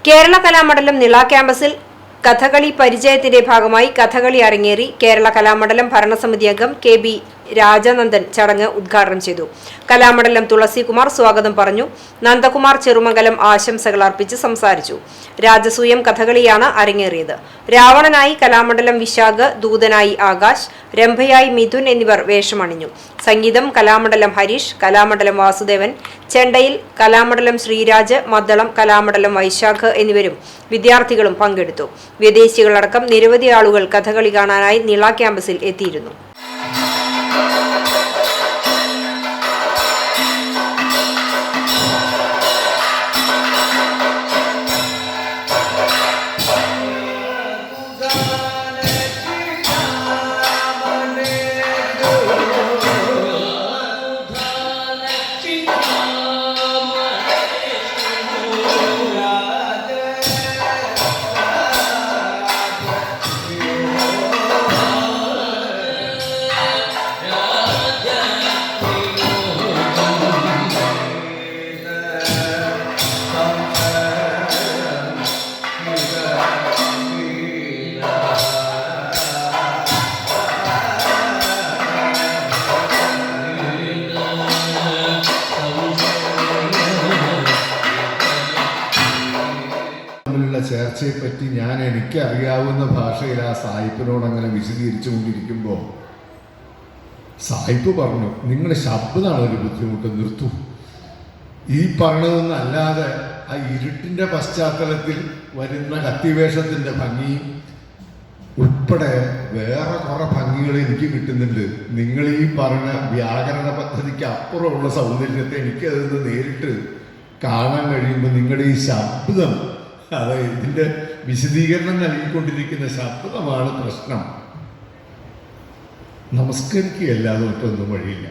കേരള കലാമണ്ഡലം നിള ക്യാമ്പസിൽ കഥകളി പരിചയത്തിന്റെ ഭാഗമായി കഥകളി അരങ്ങേറി. കേരള കലാമണ്ഡലം ഭരണസമിതി അംഗം കെ.ബി. രാജനന്ദൻ ചടങ്ങ് ഉദ്ഘാടനം ചെയ്തു. കലാമണ്ഡലം തുളസികുമാർ സ്വാഗതം പറഞ്ഞു. നന്ദകുമാർ ചെറുമംഗലം ആശംസകൾ അർപ്പിച്ച് സംസാരിച്ചു. രാജസൂയം കഥകളിയാണ് അരങ്ങേറിയത്. രാവണനായി കലാമണ്ഡലം വിശാഖ്, ദൂതനായി ആകാശ്, രംഭയായി മിഥുൻ എന്നിവർ വേഷമണിഞ്ഞു. സംഗീതം കലാമണ്ഡലം ഹരീഷ്, കലാമണ്ഡലം വാസുദേവൻ, ചെണ്ടയിൽ കലാമണ്ഡലം ശ്രീരാജ്, മദ്ദളം കലാമണ്ഡലം വൈശാഖ് എന്നിവരും വിദ്യാർത്ഥികളും പങ്കെടുത്തു. വിദേശികളടക്കം നിരവധി ആളുകൾ കഥകളി കാണാനായി നിള ക്യാമ്പസിൽ എത്തിയിരുന്നു. ചേർച്ചയെപ്പറ്റി എനിക്ക് അറിയാവുന്ന ഭാഷയിൽ ആ സായിപ്പിനോട് അങ്ങനെ വിശദീകരിച്ചു കൊണ്ടിരിക്കുമ്പോൾ സായിപ്പ് പറഞ്ഞു, നിങ്ങളുടെ ശബ്ദമാണ് ഒരു ബുദ്ധിമുട്ട്, നിർത്തൂ. ഈ പറഞ്ഞതൊന്നും അല്ലാതെ ആ ഇരുട്ടിൻ്റെ പശ്ചാത്തലത്തിൽ വരുന്ന കത്തിവേഷത്തിൻ്റെ ഭംഗിയും ഉൾപ്പെടെ വേറെ കുറെ ഭംഗികൾ എനിക്ക് കിട്ടുന്നുണ്ട്. നിങ്ങൾ ഈ പറഞ്ഞ വ്യാകരണ പദ്ധതിക്ക് അപ്പുറമുള്ള സൗന്ദര്യത്തെ എനിക്കത് നേരിട്ട് കാണാൻ കഴിയുമ്പോൾ നിങ്ങളുടെ ഈ ശബ്ദം, അതായത് ഇതിൻ്റെ വിശദീകരണം നൽകിക്കൊണ്ടിരിക്കുന്ന ശബ്ദമാണ് പ്രശ്നം. നമസ്കരിക്കുകയല്ലാതെ ഒറ്റൊന്നും വഴിയില്ല.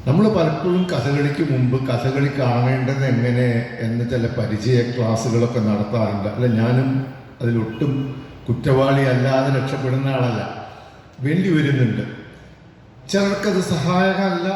നമ്മൾ പലപ്പോഴും കഥകളിക്ക് മുമ്പ് കഥകളി കാണേണ്ടത് എങ്ങനെ എന്ന ചില പരിചയ ക്ലാസ്സുകളൊക്കെ നടത്താറുണ്ട്. അല്ല, ഞാനും അതിലൊട്ടും കുറ്റവാളി അല്ലാതെ രക്ഷപ്പെടുന്ന ആളല്ല. വേണ്ടി വരുന്നുണ്ട്. ചിലർക്കത് സഹായകമല്ല.